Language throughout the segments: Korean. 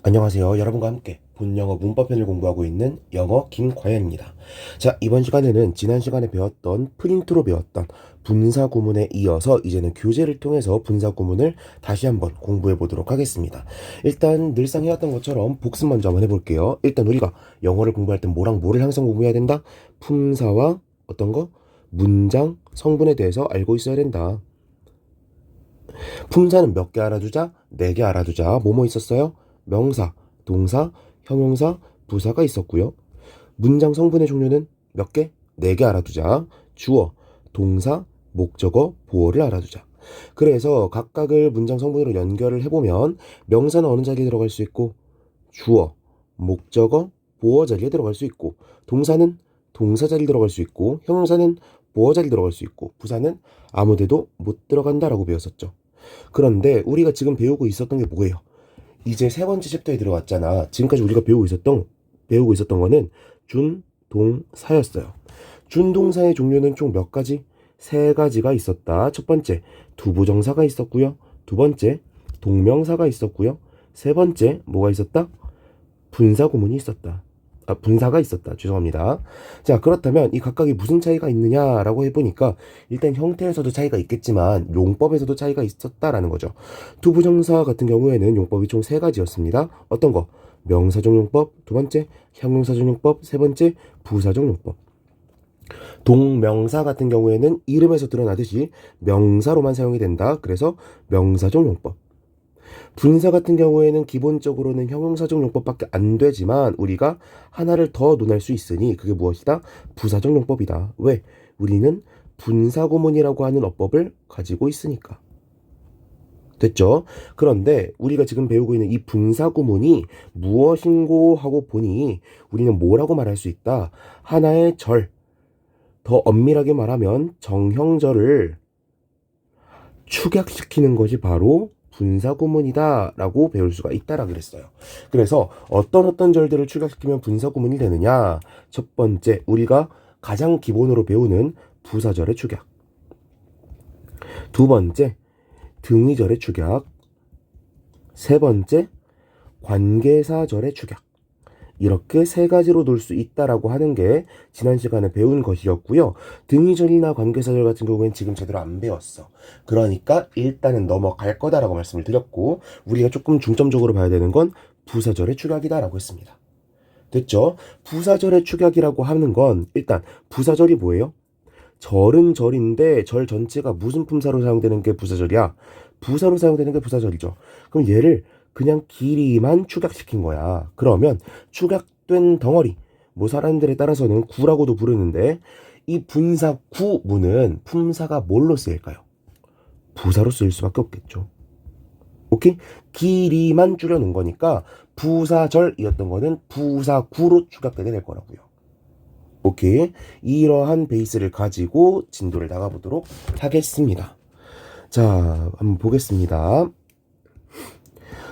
안녕하세요. 여러분과 함께 본영어 문법편을 공부하고 있는 영어 김과연입니다. 자, 이번 시간에는 지난 시간에 배웠던 프린트로 배웠던 분사 구문에 이어서 이제는 교재를 통해서 분사 구문을 다시 한번 공부해 보도록 하겠습니다. 일단 늘상 해왔던 것처럼 복습 먼저 한번 해볼게요. 일단 우리가 영어를 공부할 때 뭐랑 뭐를 항상 공부해야 된다? 품사와 어떤 거? 문장, 성분에 대해서 알고 있어야 된다. 품사는 몇 개 알아두자? 4개 알아두자. 뭐뭐 있었어요? 명사, 동사, 형용사, 부사가 있었고요. 문장 성분의 종류는 몇 개? 4개 알아두자. 주어, 동사, 목적어, 보어를 알아두자. 그래서 각각을 문장 성분으로 연결을 해보면 명사는 어느 자리에 들어갈 수 있고, 주어, 목적어, 보어 자리에 들어갈 수 있고, 동사는 동사 자리에 들어갈 수 있고, 형용사는 보어 자리에 들어갈 수 있고, 부사는 아무 데도 못 들어간다라고 배웠었죠. 그런데 우리가 지금 배우고 있었던 게 뭐예요? 이제 세 번째 챕터에 들어갔잖아. 지금까지 우리가 배우고 있었던 거는 준동사였어요. 준동사의 종류는 총 몇 가지? 3가지가 있었다. 첫 번째, 두부정사가 있었고요. 두 번째, 동명사가 있었고요. 세 번째, 뭐가 있었다? 분사구문이 있었다. 분사가 있었다. 죄송합니다. 자, 그렇다면 이 각각이 무슨 차이가 있느냐라고 해보니까 일단 형태에서도 차이가 있겠지만 용법에서도 차이가 있었다라는 거죠. 투부정사 같은 경우에는 용법이 총 3가지였습니다. 어떤 거? 명사적 용법, 두 번째 형용사적 용법, 세 번째 부사적 용법. 동명사 같은 경우에는 이름에서 드러나듯이 명사로만 사용이 된다. 그래서 명사적 용법. 분사 같은 경우에는 기본적으로는 형용사적 용법밖에 안 되지만 우리가 하나를 더 논할 수 있으니 그게 무엇이다? 부사적 용법이다. 왜? 우리는 분사구문이라고 하는 어법을 가지고 있으니까. 됐죠? 그런데 우리가 지금 배우고 있는 이 분사구문이 무엇인고 하고 보니 우리는 뭐라고 말할 수 있다? 하나의 절, 더 엄밀하게 말하면 정형절을 축약시키는 것이 바로 분사구문이다 라고 배울 수가 있다라 그랬어요. 그래서 어떤 절들을 축약시키면 분사구문이 되느냐? 첫 번째, 우리가 가장 기본으로 배우는 부사절의 축약. 두 번째, 등위절의 축약. 세 번째, 관계사절의 축약. 이렇게 3가지로 놓을 수 있다라고 하는 게 지난 시간에 배운 것이었고요. 등위절이나 관계사절 같은 경우에는 지금 제대로 안 배웠어. 그러니까 일단은 넘어갈 거다라고 말씀을 드렸고 우리가 조금 중점적으로 봐야 되는 건 부사절의 축약이다라고 했습니다. 됐죠? 부사절의 축약이라고 하는 건 일단 부사절이 뭐예요? 절은 절인데 절 전체가 무슨 품사로 사용되는 게 부사절이야? 부사로 사용되는 게 부사절이죠. 그럼 얘를 그냥 길이만 축약시킨 거야. 그러면 축약된 덩어리, 뭐 사람들에 따라서는 구라고도 부르는데 이 분사 구문은 품사가 뭘로 쓰일까요? 부사로 쓰일 수밖에 없겠죠. 오케이? 길이만 줄여놓은 거니까 부사절이었던 거는 부사구로 축약되게 될 거라고요. 오케이? 이러한 베이스를 가지고 진도를 나가보도록 하겠습니다. 자, 한번 보겠습니다.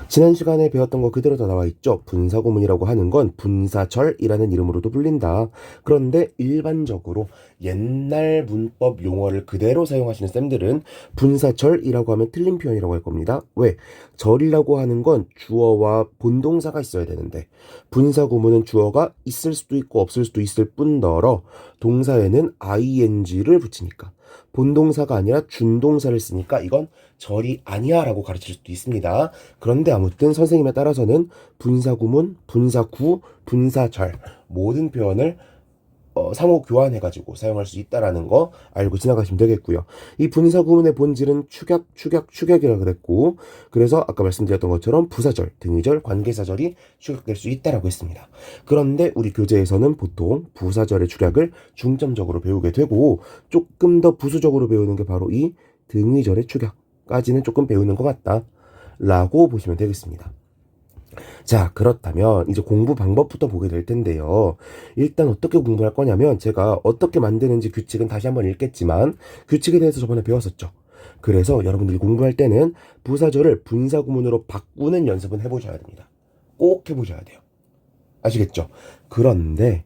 지난 시간에 배웠던 거 그대로 다 나와 있죠. 분사구문이라고 하는 건 분사절이라는 이름으로도 불린다. 그런데 일반적으로 옛날 문법 용어를 그대로 사용하시는 쌤들은 분사절이라고 하면 틀린 표현이라고 할 겁니다. 왜? 절이라고 하는 건 주어와 본동사가 있어야 되는데 분사구문은 주어가 있을 수도 있고 없을 수도 있을 뿐더러 동사에는 ing를 붙이니까 본동사가 아니라 준동사를 쓰니까 이건 절이 아니야 라고 가르칠 수도 있습니다. 그런데 아무튼 선생님에 따라서는 분사구문, 분사구, 분사절 모든 표현을 상호 교환해가지고 사용할 수 있다라는 거 알고 지나가시면 되겠고요. 이 분사구문의 본질은 축약이라 그랬고 그래서 아까 말씀드렸던 것처럼 부사절, 등위절, 관계사절이 축약될 수 있다라고 했습니다. 그런데 우리 교재에서는 보통 부사절의 축약을 중점적으로 배우게 되고 조금 더 부수적으로 배우는 게 바로 이 등위절의 축약까지는 조금 배우는 것 같다 라고 보시면 되겠습니다. 자, 그렇다면 이제 공부 방법부터 보게 될 텐데요. 일단 어떻게 공부할 거냐면 제가 어떻게 만드는지 규칙은 다시 한번 읽겠지만 규칙에 대해서 저번에 배웠었죠. 그래서 여러분들이 공부할 때는 부사절을 분사구문으로 바꾸는 연습은 해보셔야 됩니다. 꼭 해보셔야 돼요. 아시겠죠? 그런데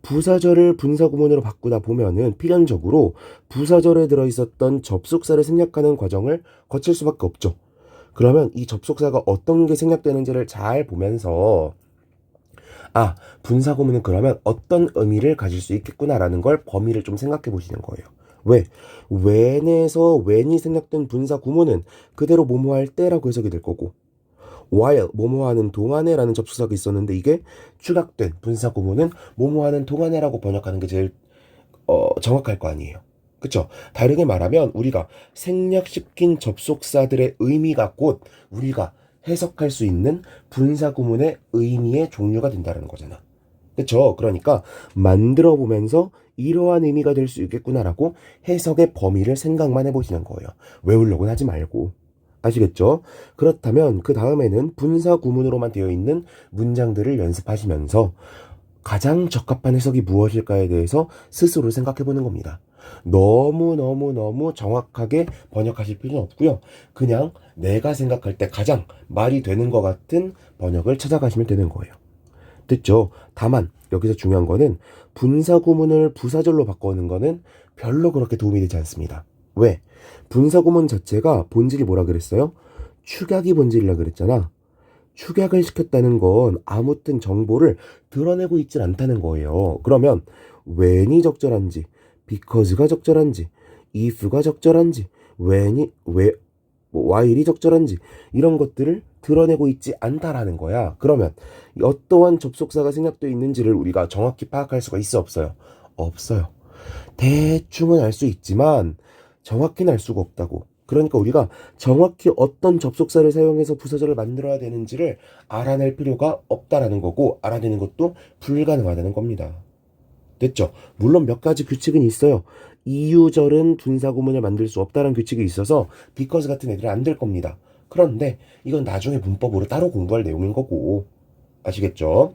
부사절을 분사구문으로 바꾸다 보면은 필연적으로 부사절에 들어있었던 접속사를 생략하는 과정을 거칠 수밖에 없죠. 그러면 이 접속사가 어떤 게 생략되는지를 잘 보면서 분사구문은 그러면 어떤 의미를 가질 수 있겠구나라는 걸 범위를 좀 생각해 보시는 거예요. 왜? when에서 when이 생략된 분사구문은 그대로 뭐뭐 할 때라고 해석이 될 거고 while 뭐뭐 하는 동안에라는 접속사가 있었는데 이게 추락된 분사구문은 뭐뭐 하는 동안에라고 번역하는 게 제일 정확할 거 아니에요. 그쵸? 다르게 말하면 우리가 생략시킨 접속사들의 의미가 곧 우리가 해석할 수 있는 분사구문의 의미의 종류가 된다는 거잖아. 그쵸? 그러니까 만들어 보면서 이러한 의미가 될 수 있겠구나라고 해석의 범위를 생각만 해보시는 거예요. 외우려고는 하지 말고. 아시겠죠? 그렇다면 그 다음에는 분사구문으로만 되어 있는 문장들을 연습하시면서 가장 적합한 해석이 무엇일까에 대해서 스스로 생각해 보는 겁니다. 너무 정확하게 번역하실 필요는 없고요. 그냥 내가 생각할 때 가장 말이 되는 것 같은 번역을 찾아가시면 되는 거예요. 됐죠? 다만 여기서 중요한 거는 분사구문을 부사절로 바꾸는 거는 별로 그렇게 도움이 되지 않습니다. 왜? 분사구문 자체가 본질이 뭐라 그랬어요? 축약이 본질이라 그랬잖아. 축약을 시켰다는 건 아무튼 정보를 드러내고 있진 않다는 거예요. 그러면 when이 적절한지, because가 적절한지, if가 적절한지, while이 적절한지 이런 것들을 드러내고 있지 않다라는 거야. 그러면 어떠한 접속사가 생략되어 있는지를 우리가 정확히 파악할 수가 있어 없어요? 없어요. 대충은 알 수 있지만 정확히는 알 수가 없다고. 그러니까 우리가 정확히 어떤 접속사를 사용해서 부사절을 만들어야 되는지를 알아낼 필요가 없다라는 거고 알아내는 것도 불가능하다는 겁니다. 됐죠? 물론 몇 가지 규칙은 있어요. 이유절은 분사구문을 만들 수 없다는 규칙이 있어서 because 같은 애들은 안 될 겁니다. 그런데 이건 나중에 문법으로 따로 공부할 내용인 거고 아시겠죠?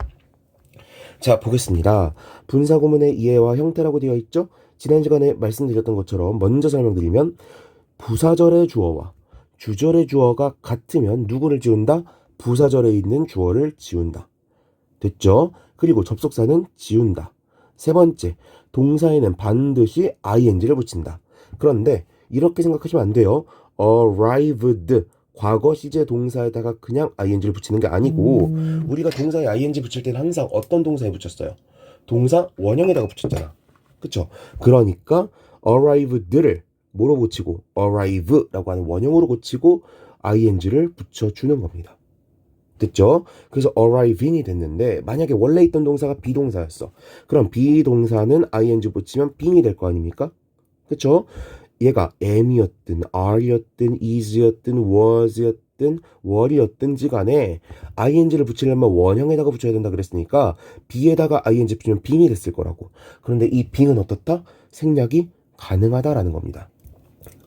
자, 보겠습니다. 분사구문의 이해와 형태라고 되어 있죠? 지난 시간에 말씀드렸던 것처럼 먼저 설명드리면 부사절의 주어와 주절의 주어가 같으면 누구를 지운다? 부사절에 있는 주어를 지운다. 됐죠? 그리고 접속사는 지운다. 세 번째, 동사에는 반드시 ing를 붙인다. 그런데 이렇게 생각하시면 안 돼요. arrived 과거 시제 동사에다가 그냥 ing를 붙이는 게 아니고 우리가 동사에 ing 붙일 때는 항상 어떤 동사에 붙였어요? 동사 원형에다가 붙였잖아. 그쵸? 그러니까 arrived를 뭐로 고치고 arrive라고 하는 원형으로 고치고 ing를 붙여주는 겁니다. 됐죠? 그래서 arriving이 됐는데 만약에 원래 있던 동사가 비동사였어. 그럼 비동사는 ing 붙이면 being이 될 거 아닙니까? 그쵸? 얘가 am이었든 are였든 is였든 was였든 were였든지 간에 ing를 붙이려면 원형에다가 붙여야 된다 그랬으니까 be에다가 ing 붙이면 being이 됐을 거라고. 그런데 이 being은 어떻다? 생략이 가능하다라는 겁니다.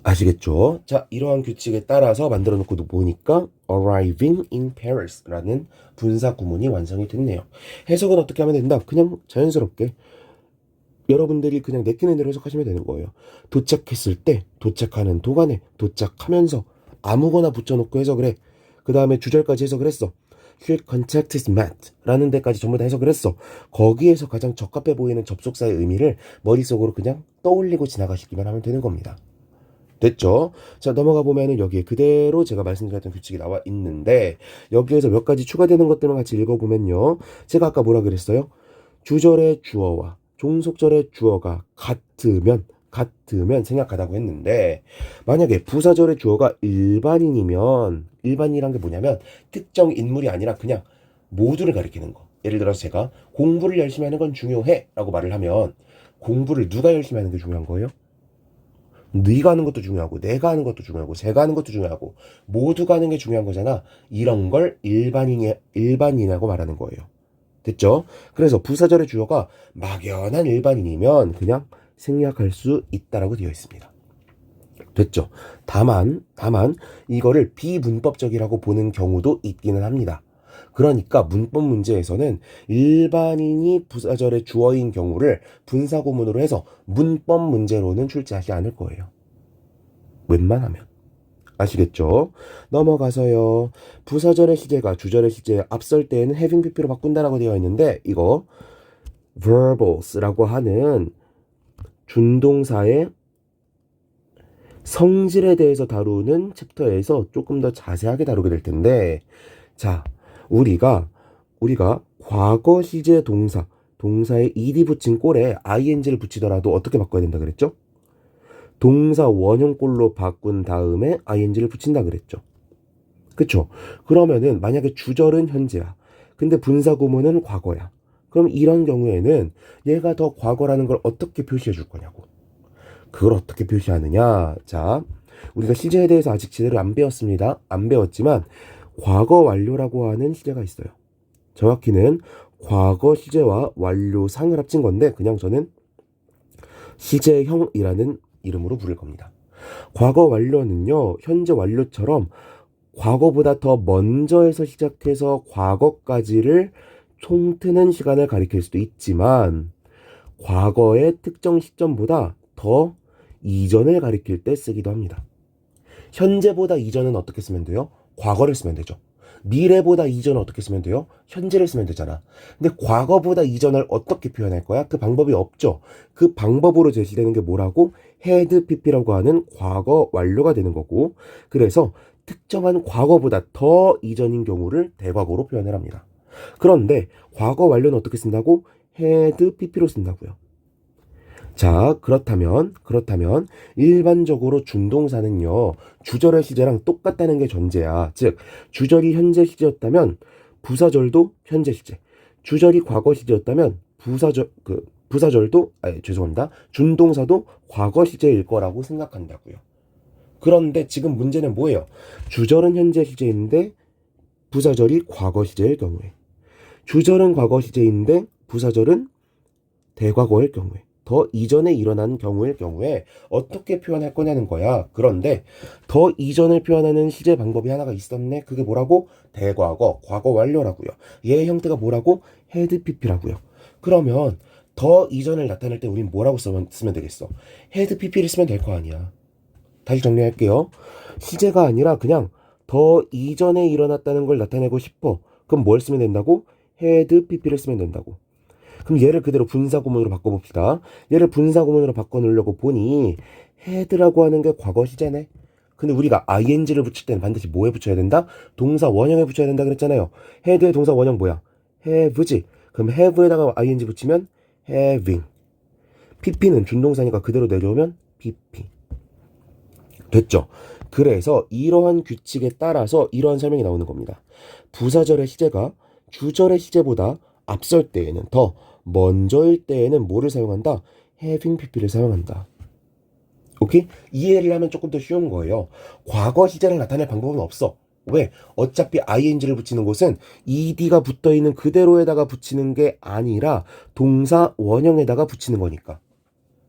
아시겠죠? 자, 이러한 규칙에 따라서 만들어 놓고 보니까 arriving in Paris라는 분사 구문이 완성이 됐네요. 해석은 어떻게 하면 된다? 그냥 자연스럽게 여러분들이 그냥 내키는 대로 해석하시면 되는 거예요. 도착했을 때, 도착하는 동안에, 도착하면서 아무거나 붙여놓고 해석을 해. 그 다음에 주절까지 해석을 했어. Here contact is met 라는 데까지 전부 다 해석을 했어. 거기에서 가장 적합해 보이는 접속사의 의미를 머릿속으로 그냥 떠올리고 지나가시기만 하면 되는 겁니다. 됐죠? 자, 넘어가 보면은 여기에 그대로 제가 말씀드렸던 규칙이 나와 있는데 여기에서 몇 가지 추가되는 것들만 같이 읽어보면요. 제가 아까 뭐라 그랬어요? 주절의 주어와 종속절의 주어가 같으면 생략하다고 했는데 만약에 부사절의 주어가 일반인이면 일반인이란 게 뭐냐면 특정 인물이 아니라 그냥 모두를 가리키는 거. 예를 들어서 제가 공부를 열심히 하는 건 중요해 라고 말을 하면 공부를 누가 열심히 하는 게 중요한 거예요? 네가 하는 것도 중요하고 내가 하는 것도 중요하고 제가 하는 것도 중요하고 모두가 하는 게 중요한 거잖아. 이런 걸 일반인이라고 말하는 거예요. 됐죠? 그래서 부사절의 주어가 막연한 일반인이면 그냥 생략할 수 있다라고 되어 있습니다. 됐죠? 다만 이거를 비문법적이라고 보는 경우도 있기는 합니다. 그러니까 문법 문제에서는 일반인이 부사절의 주어인 경우를 분사구문으로 해서 문법 문제로는 출제하지 않을 거예요. 웬만하면. 아시겠죠? 넘어가서요. 부사절의 시제가 주절의 시제에 앞설 때에는 having pp로 바꾼다라고 되어 있는데 이거 verbals라고 하는 준동사의 성질에 대해서 다루는 챕터에서 조금 더 자세하게 다루게 될 텐데, 자, 우리가 과거 시제 동사에 ed 붙인 꼴에 ing를 붙이더라도 어떻게 바꿔야 된다 그랬죠? 동사 원형꼴로 바꾼 다음에 ing를 붙인다 그랬죠. 그쵸? 그러면은 만약에 주절은 현재야. 근데 분사구문은 과거야. 그럼 이런 경우에는 얘가 더 과거라는 걸 어떻게 표시해 줄 거냐고. 그걸 어떻게 표시하느냐? 자, 우리가 시제에 대해서 아직 제대로 안 배웠습니다. 안 배웠지만 과거 완료라고 하는 시제가 있어요. 정확히는 과거 시제와 완료상을 합친 건데 그냥 저는 시제형이라는 이름으로 부를 겁니다. 과거 완료는요, 현재 완료처럼 과거보다 더 먼저에서 시작해서 과거까지를 총트는 시간을 가리킬 수도 있지만 과거의 특정 시점보다 더 이전을 가리킬 때 쓰기도 합니다. 현재보다 이전은 어떻게 쓰면 돼요? 과거를 쓰면 되죠. 미래보다 이전은 어떻게 쓰면 돼요? 현재를 쓰면 되잖아. 근데 과거보다 이전을 어떻게 표현할 거야? 그 방법이 없죠. 그 방법으로 제시되는 게 뭐라고? had pp라고 하는 과거 완료가 되는 거고, 그래서 특정한 과거보다 더 이전인 경우를 대과거로 표현을 합니다. 그런데 과거 완료는 어떻게 쓴다고? had pp로 쓴다고요. 자, 그렇다면 일반적으로 준동사는요, 주절의 시제랑 똑같다는 게 전제야. 즉, 주절이 현재 시제였다면 부사절도 현재 시제, 주절이 과거 시제였다면 준동사도 과거 시제일 거라고 생각한다고요. 그런데 지금 문제는 뭐예요? 주절은 현재 시제인데 부사절이 과거 시제일 경우에, 주절은 과거 시제인데 부사절은 대과거일 경우에, 더 이전에 일어난 경우에 어떻게 표현할 거냐는 거야. 그런데 더 이전을 표현하는 시제 방법이 하나가 있었네. 그게 뭐라고? 대과거, 과거 완료라고요. 얘의 형태가 뭐라고? had pp라고요. 그러면 더 이전을 나타낼 때 우린 뭐라고 쓰면 되겠어? had pp를 쓰면 될 거 아니야. 다시 정리할게요. 시제가 아니라 그냥 더 이전에 일어났다는 걸 나타내고 싶어. 그럼 뭘 쓰면 된다고? had pp를 쓰면 된다고. 그럼 얘를 그대로 분사구문으로 바꿔봅시다. 얘를 분사구문으로 바꿔놓으려고 보니 had라고 하는 게 과거 시제네. 근데 우리가 ing를 붙일 때는 반드시 뭐에 붙여야 된다? 동사 원형에 붙여야 된다 그랬잖아요. had의 동사 원형 뭐야? have지. 그럼 have에다가 ing 붙이면 having. pp는 준동사니까 그대로 내려오면 pp. 됐죠? 그래서 이러한 규칙에 따라서 이러한 설명이 나오는 겁니다. 부사절의 시제가 주절의 시제보다 앞설 때에는, 더 먼저일 때에는 뭐를 사용한다? having pp를 사용한다. 오케이? 이해를 하면 조금 더 쉬운 거예요. 과거 시제를 나타낼 방법은 없어. 왜? 어차피 ing를 붙이는 곳은 ed가 붙어있는 그대로에다가 붙이는 게 아니라 동사 원형에다가 붙이는 거니까.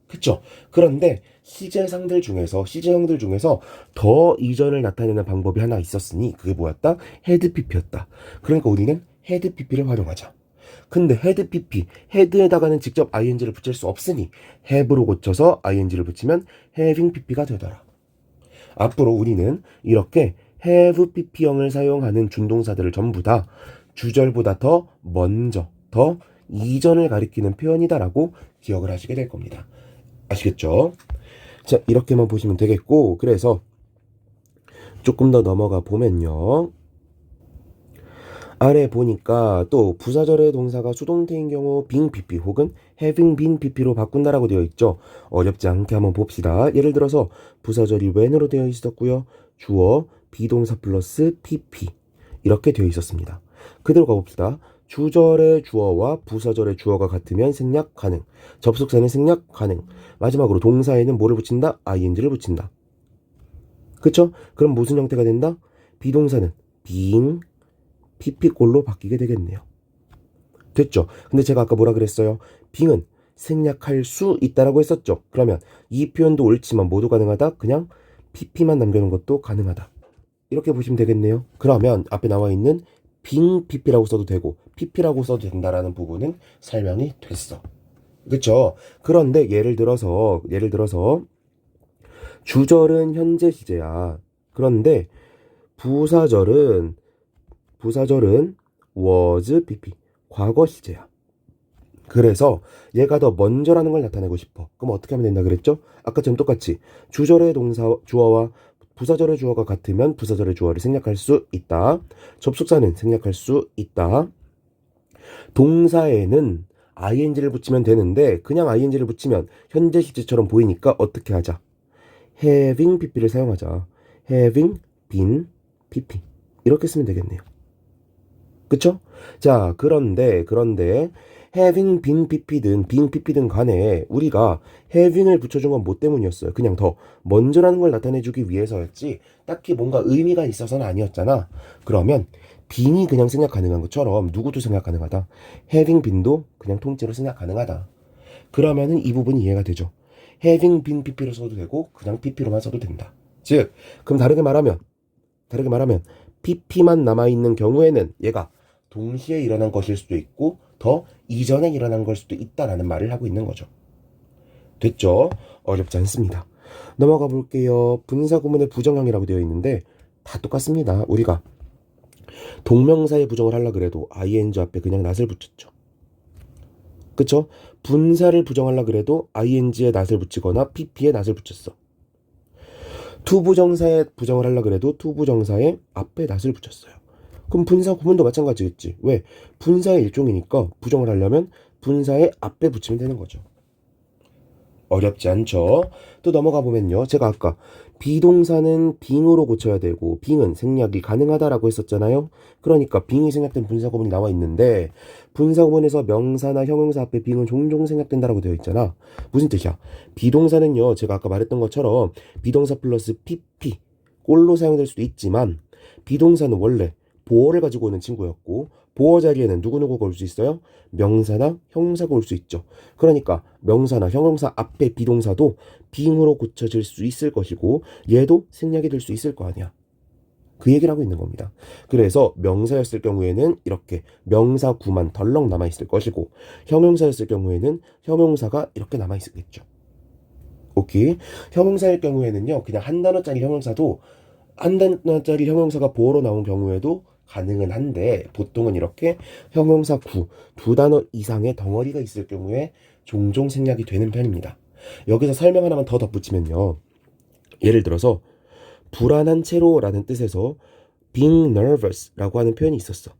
그쵸? 그런데 시제형들 중에서 더 이전을 나타내는 방법이 하나 있었으니 그게 뭐였다? had pp였다. 그러니까 우리는 had pp를 활용하자. 근데 had pp, had에다가는 직접 ing를 붙일 수 없으니 have로 고쳐서 ing를 붙이면 having pp가 되더라. 앞으로 우리는 이렇게 have pp형을 사용하는 준동사들을 전부 다 주절보다 더 먼저, 더 이전을 가리키는 표현이다라고 기억을 하시게 될 겁니다. 아시겠죠? 자, 이렇게만 보시면 되겠고, 그래서 조금 더 넘어가 보면요. 아래 보니까 또 부사절의 동사가 수동태인 경우 being pp 혹은 having been pp로 바꾼다라고 되어 있죠. 어렵지 않게 한번 봅시다. 예를 들어서 부사절이 when으로 되어 있었고요. 주어 비동사 플러스 pp 이렇게 되어 있었습니다. 그대로 가봅시다. 주절의 주어와 부사절의 주어가 같으면 생략 가능, 접속사는 생략 가능, 마지막으로 동사에는 뭐를 붙인다? ing를 붙인다. 그쵸? 그럼 무슨 형태가 된다? 비동사는 being pp꼴로 바뀌게 되겠네요. 됐죠? 근데 제가 아까 뭐라 그랬어요? being은 생략할 수 있다라고 했었죠. 그러면 이 표현도 옳지만 모두 가능하다? 그냥 pp만 남겨놓은 것도 가능하다. 이렇게 보시면 되겠네요. 그러면 앞에 나와 있는 being pp라고 써도 되고 pp라고 써도 된다라는 부분은 설명이 됐어. 그쵸? 그런데 예를 들어서 주절은 현재 시제야. 그런데 부사절은 was pp 과거 시제야. 그래서 얘가 더 먼저라는 걸 나타내고 싶어. 그럼 어떻게 하면 된다 그랬죠? 아까처럼 똑같이 주절의 동사 주어와 부사절의 주어가 같으면 부사절의 주어를 생략할 수 있다. 접속사는 생략할 수 있다. 동사에는 ing를 붙이면 되는데 그냥 ing를 붙이면 현재 시제처럼 보이니까 어떻게 하자? having pp를 사용하자. having been pp 이렇게 쓰면 되겠네요. 그쵸? 자, 그런데 having been pp든 being pp든 간에 우리가 having을 붙여준 건 뭐 때문이었어요? 그냥 더 먼저라는 걸 나타내주기 위해서였지 딱히 뭔가 의미가 있어서는 아니었잖아. 그러면 being이 그냥 생략 가능한 것처럼 누구도 생략 가능하다. having been도 그냥 통째로 생략 가능하다. 그러면은 이 부분이 이해가 되죠. having been pp로 써도 되고 그냥 pp로만 써도 된다. 즉, 그럼 다르게 말하면 pp만 남아있는 경우에는 얘가 동시에 일어난 것일 수도 있고 더 이전에 일어난 걸 수도 있다라는 말을 하고 있는 거죠. 됐죠? 어렵지 않습니다. 넘어가 볼게요. 분사구문의 부정형이라고 되어 있는데 다 똑같습니다. 우리가 동명사의 부정을 하려고 그래도 ing 앞에 그냥 not을 붙였죠. 그쵸? 분사를 부정하려고 그래도 ing에 not을 붙이거나 pp에 not을 붙였어. 투부정사에 부정을 하려고 그래도 투부정사에 앞에 not을 붙였어요. 그럼 분사 구문도 마찬가지겠지. 왜? 분사의 일종이니까 부정을 하려면 분사의 앞에 붙이면 되는 거죠. 어렵지 않죠? 또 넘어가 보면요. 제가 아까 비동사는 being으로 고쳐야 되고 being은 생략이 가능하다라고 했었잖아요. 그러니까 being이 생략된 분사 구문이 나와 있는데 분사 구문에서 명사나 형용사 앞에 being은 종종 생략된다라고 되어 있잖아. 무슨 뜻이야? 비동사는요. 제가 아까 말했던 것처럼 비동사 플러스 pp 꼴로 사용될 수도 있지만 비동사는 원래 보어를 가지고 오는 친구였고 보어 자리에는 누구누구가 올 수 있어요? 명사나 형용사가 올 수 있죠. 그러니까 명사나 형용사 앞에 비동사도 being으로 고쳐질 수 있을 것이고 얘도 생략이 될 수 있을 거 아니야. 그 얘기를 하고 있는 겁니다. 그래서 명사였을 경우에는 이렇게 명사구만 덜렁 남아있을 것이고 형용사였을 경우에는 형용사가 이렇게 남아있겠죠. 오케이. 형용사일 경우에는요. 그냥 한 단어짜리 형용사도 한 단어짜리 형용사가 보어로 나온 경우에도 가능은 한데 보통은 이렇게 형용사 두 단어 이상의 덩어리가 있을 경우에 종종 생략이 되는 편입니다. 여기서 설명 하나만 더 덧붙이면요. 예를 들어서 불안한 채로 라는 뜻에서 being nervous 라고 하는 표현이 있었어.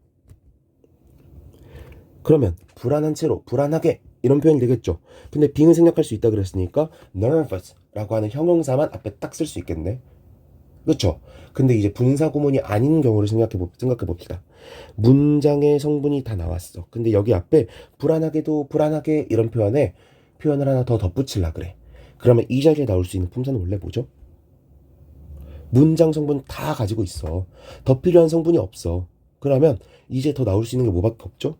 그러면 불안한 채로 불안하게 이런 표현이 되겠죠. 근데 being은 생략할 수 있다 그랬으니까 nervous 라고 하는 형용사만 앞에 딱 쓸 수 있겠네. 그렇죠? 근데 이제 분사 구문이 아닌 경우를 생각해 봅시다. 문장의 성분이 다 나왔어. 근데 여기 앞에 불안하게도 불안하게 이런 표현을 하나 더 덧붙이려 그래. 그러면 이 자리에 나올 수 있는 품사는 원래 뭐죠? 문장 성분 다 가지고 있어. 더 필요한 성분이 없어. 그러면 이제 더 나올 수 있는 게 뭐밖에 없죠?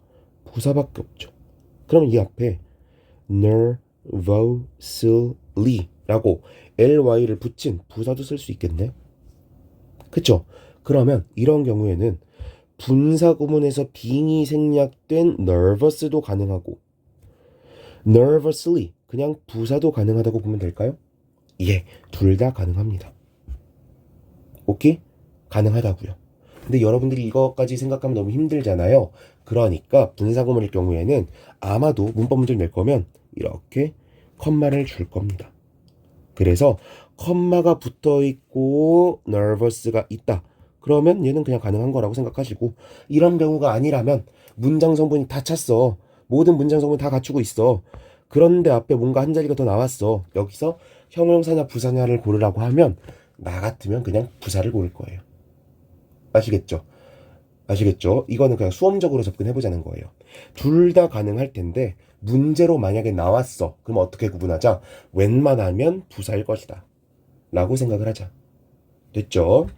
부사밖에 없죠. 그러면 이 앞에 nervously 라고 ly를 붙인 부사도 쓸 수 있겠네. 그쵸? 그러면 이런 경우에는 분사 구문에서 being이 생략된 nervous도 가능하고 nervously 그냥 부사도 가능하다고 보면 될까요? 예, 둘 다 가능합니다. 오케이? 가능하다고요. 근데 여러분들이 이것까지 생각하면 너무 힘들잖아요. 그러니까 분사 구문일 경우에는 아마도 문법 문제를 낼 거면 이렇게 컴마를 줄 겁니다. 그래서 컴마가 붙어있고 nervous가 있다. 그러면 얘는 그냥 가능한 거라고 생각하시고 이런 경우가 아니라면 문장 성분이 다 찼어. 모든 문장 성분 다 갖추고 있어. 그런데 앞에 뭔가 한 자리가 더 나왔어. 여기서 형용사냐 부사냐를 고르라고 하면 나 같으면 그냥 부사를 고를 거예요. 아시겠죠? 이거는 그냥 수험적으로 접근해보자는 거예요. 둘 다 가능할 텐데 문제로 만약에 나왔어. 그럼 어떻게 구분하자? 웬만하면 부사일 것이다 라고 생각을 하자. 됐죠?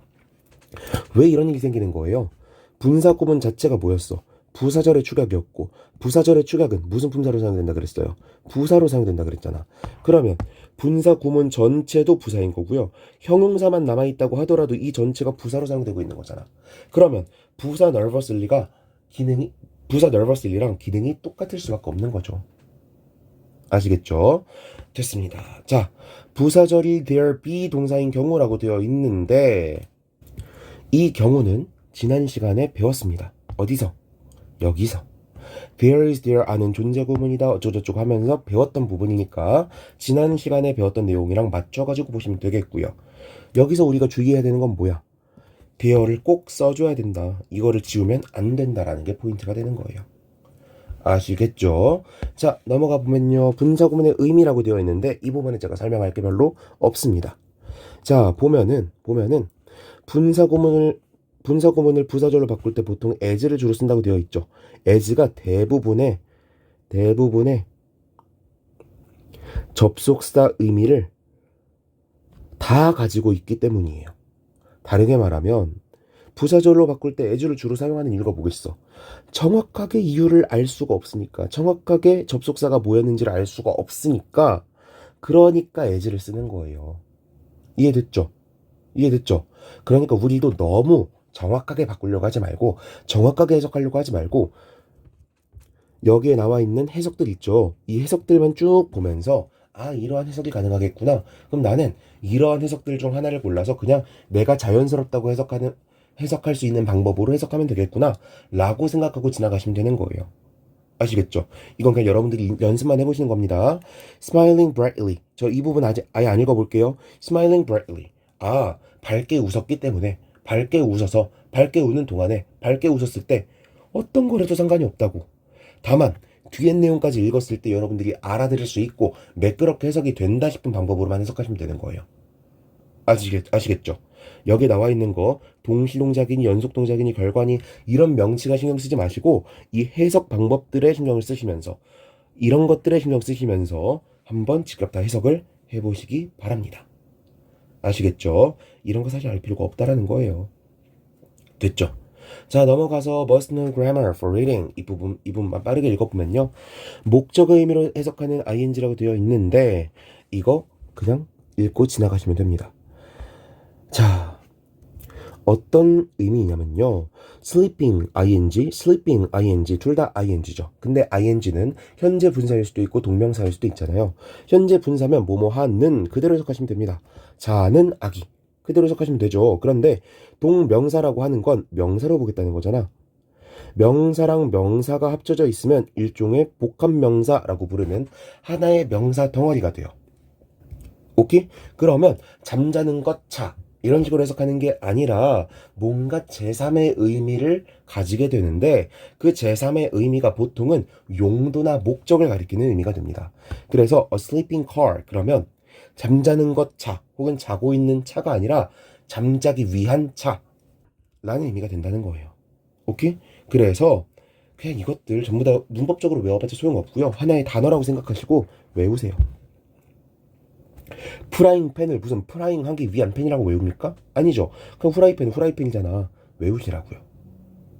왜 이런 일이 생기는 거예요? 분사 구문 자체가 뭐였어? 부사절의 축약이었고 부사절의 축약은 무슨 품사로 사용된다 그랬어요? 부사로 사용된다 그랬잖아. 그러면 분사 구문 전체도 부사인 거고요. 형용사만 남아있다고 하더라도 이 전체가 부사로 사용되고 있는 거잖아. 그러면 부사 nervously랑 기능이 똑같을 수밖에 없는 거죠. 아시겠죠? 됐습니다. 자, 부사절이 there be 동사인 경우라고 되어 있는데 이 경우는 지난 시간에 배웠습니다. 어디서? 여기서. There is there 아는 존재 구문이다 어쩌고저쩌고 하면서 배웠던 부분이니까 지난 시간에 배웠던 내용이랑 맞춰가지고 보시면 되겠고요. 여기서 우리가 주의해야 되는 건 뭐야? there를 꼭 써줘야 된다. 이거를 지우면 안 된다라는 게 포인트가 되는 거예요. 아시겠죠? 자, 넘어가 보면요. 분사구문의 의미라고 되어 있는데 이 부분에 제가 설명할 게 별로 없습니다. 자, 보면은 분사구문을 부사절로 바꿀 때 보통 as를 주로 쓴다고 되어 있죠. as가 대부분의 접속사 의미를 다 가지고 있기 때문이에요. 다르게 말하면 부사절로 바꿀 때 as를 주로 사용하는 이유가 뭐겠어? 정확하게 이유를 알 수가 없으니까, 정확하게 접속사가 뭐였는지를 알 수가 없으니까, 그러니까 as를 쓰는 거예요. 이해됐죠? 그러니까 우리도 너무 정확하게 바꾸려고 하지 말고, 정확하게 해석하려고 하지 말고, 여기에 나와 있는 해석들 있죠. 이 해석들만 쭉 보면서 아, 이러한 해석이 가능하겠구나. 그럼 나는 이러한 해석들 중 하나를 골라서 그냥 내가 자연스럽다고 해석할 수 있는 방법으로 해석하면 되겠구나 라고 생각하고 지나가시면 되는 거예요. 아시겠죠? 이건 그냥 여러분들이 연습만 해보시는 겁니다. Smiling brightly. 저 이 부분 아예 안 읽어볼게요. Smiling brightly. 아, 밝게 웃었기 때문에, 밝게 웃어서, 밝게 웃는 동안에, 밝게 웃었을 때 어떤 걸 해도 상관이 없다고. 다만 뒤에 내용까지 읽었을 때 여러분들이 알아들을 수 있고 매끄럽게 해석이 된다 싶은 방법으로만 해석하시면 되는 거예요. 아시겠죠? 여기에 나와 있는 거 동시동작이니 연속동작이니 결과니 이런 명치가 신경 쓰지 마시고 이 해석 방법들에 신경을 쓰시면서 이런 것들에 신경 쓰시면서 한번 직접 다 해석을 해보시기 바랍니다. 아시겠죠? 이런 거 사실 알 필요가 없다라는 거예요. 됐죠? 자, 넘어가서 must know grammar for reading 이 부분만 빠르게 읽어보면요. 목적의 의미로 해석하는 ing라고 되어 있는데 이거 그냥 읽고 지나가시면 됩니다. 자, 어떤 의미냐면요. sleeping ing 둘 다 ing죠. 근데 ing는 현재 분사일 수도 있고 동명사일 수도 있잖아요. 현재 분사면 뭐뭐 하는 그대로 해석하시면 됩니다. 자는 아기 그대로 해석하시면 되죠. 그런데 동명사라고 하는 건 명사로 보겠다는 거잖아. 명사랑 명사가 합쳐져 있으면 일종의 복합명사라고 부르는 하나의 명사 덩어리가 돼요. 오케이? 그러면 잠자는 것 자 이런 식으로 해석하는 게 아니라 뭔가 제3의 의미를 가지게 되는데 그 제3의 의미가 보통은 용도나 목적을 가리키는 의미가 됩니다. 그래서 a sleeping car 그러면 잠자는 것 차 혹은 자고 있는 차가 아니라 잠자기 위한 차라는 의미가 된다는 거예요. 오케이? 그래서 그냥 이것들 전부 다 문법적으로 외워봤자 소용없고요. 하나의 단어라고 생각하시고 외우세요. 프라잉 팬을 무슨 프라잉 하기 위한 팬이라고 외웁니까? 아니죠. 그럼 후라이팬은 후라이팬이잖아. 외우시라고요.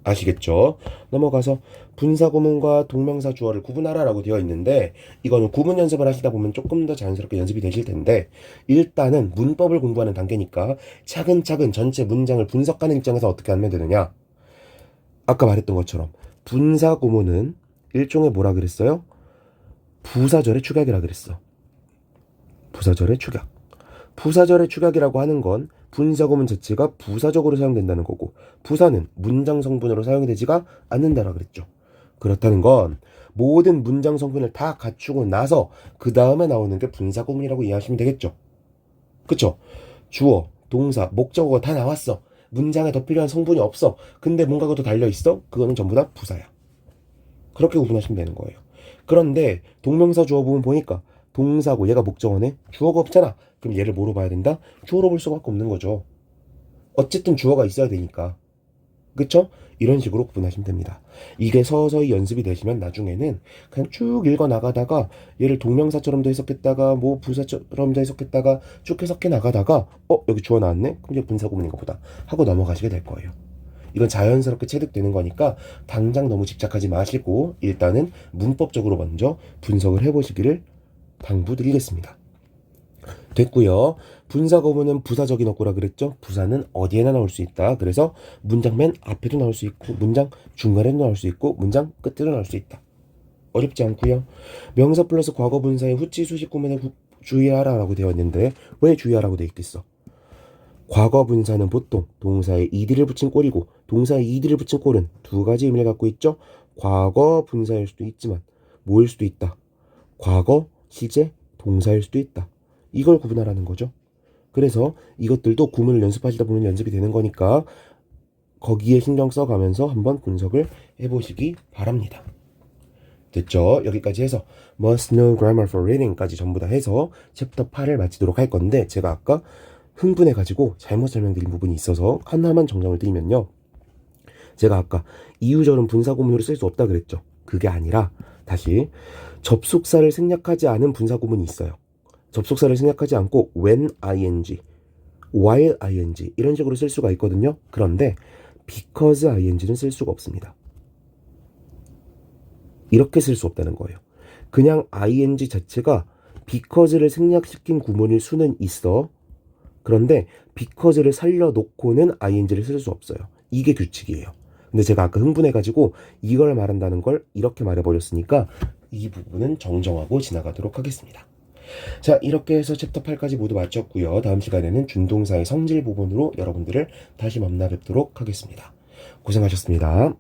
아시겠죠? 넘어가서 분사구문과 동명사 주어를 구분하라라고 되어 있는데 이거는 구분 연습을 하시다 보면 조금 더 자연스럽게 연습이 되실 텐데 일단은 문법을 공부하는 단계니까 차근차근 전체 문장을 분석하는 입장에서 어떻게 하면 되느냐? 아까 말했던 것처럼 분사구문은 일종의 뭐라 그랬어요? 부사절의 축약이라 그랬어. 부사절의 축약. 부사절의 축약이라고 하는 건 분사구문 자체가 부사적으로 사용된다는 거고 부사는 문장 성분으로 사용이 되지가 않는다라 그랬죠. 그렇다는 건 모든 문장 성분을 다 갖추고 나서 그 다음에 나오는 게 분사구문이라고 이해하시면 되겠죠. 그쵸? 주어, 동사, 목적어가 다 나왔어. 문장에 더 필요한 성분이 없어. 근데 뭔가가 더 달려있어? 그거는 전부 다 부사야. 그렇게 구분하시면 되는 거예요. 그런데 동명사 주어 부분 보니까 동사고 얘가 목적어네? 주어가 없잖아. 그럼 얘를 뭐로 봐야 된다? 주어로 볼 수밖에 없는 거죠. 어쨌든 주어가 있어야 되니까. 그쵸? 이런 식으로 구분하시면 됩니다. 이게 서서히 연습이 되시면 나중에는 그냥 쭉 읽어 나가다가 얘를 동명사처럼도 해석했다가 뭐 부사처럼도 해석했다가 쭉 해석해 나가다가 여기 주어 나왔네? 그럼 이제 분사구문인가 보다 하고 넘어가시게 될 거예요. 이건 자연스럽게 체득되는 거니까 당장 너무 집착하지 마시고 일단은 문법적으로 먼저 분석을 해보시기를 당부드리겠습니다. 됐고요. 분사구문은 부사적인 어구라 그랬죠. 부사는 어디에나 나올 수 있다. 그래서 문장 맨 앞에도 나올 수 있고 문장 중간에도 나올 수 있고 문장 끝에도 나올 수 있다. 어렵지 않고요. 명사 플러스 과거 분사의 후치 수식 구문에 주의하라라고 되어 있는데 왜 주의하라고 되어 있겠어? 과거 분사는 보통 동사에 ed를 붙인 꼴이고 동사에 ed를 붙인 꼴은 두 가지 의미를 갖고 있죠. 과거 분사일 수도 있지만 뭐일 수도 있다. 과거 시제 동사일 수도 있다. 이걸 구분하라는 거죠. 그래서 이것들도 구문을 연습하시다 보면 연습이 되는 거니까 거기에 신경 써가면서 한번 분석을 해보시기 바랍니다. 됐죠? 여기까지 해서 must know grammar for reading까지 전부 다 해서 챕터 8을 마치도록 할 건데 제가 아까 흥분해가지고 잘못 설명드린 부분이 있어서 하나만 정정을 드리면요. 제가 아까 이유절은 분사구문으로 쓸 수 없다 그랬죠. 그게 아니라 다시 접속사를 생략하지 않은 분사구문이 있어요. 접속사를 생략하지 않고 when ing, while ing 이런 식으로 쓸 수가 있거든요. 그런데 because ing는 쓸 수가 없습니다. 이렇게 쓸 수 없다는 거예요. 그냥 ing 자체가 because를 생략시킨 구문일 수는 있어. 그런데 because를 살려놓고는 ing를 쓸 수 없어요. 이게 규칙이에요. 근데 제가 아까 흥분해가지고 이걸 말한다는 걸 이렇게 말해버렸으니까 이 부분은 정정하고 지나가도록 하겠습니다. 자, 이렇게 해서 챕터 8까지 모두 마쳤고요. 다음 시간에는 준동사의 성질 부분으로 여러분들을 다시 만나 뵙도록 하겠습니다. 고생하셨습니다.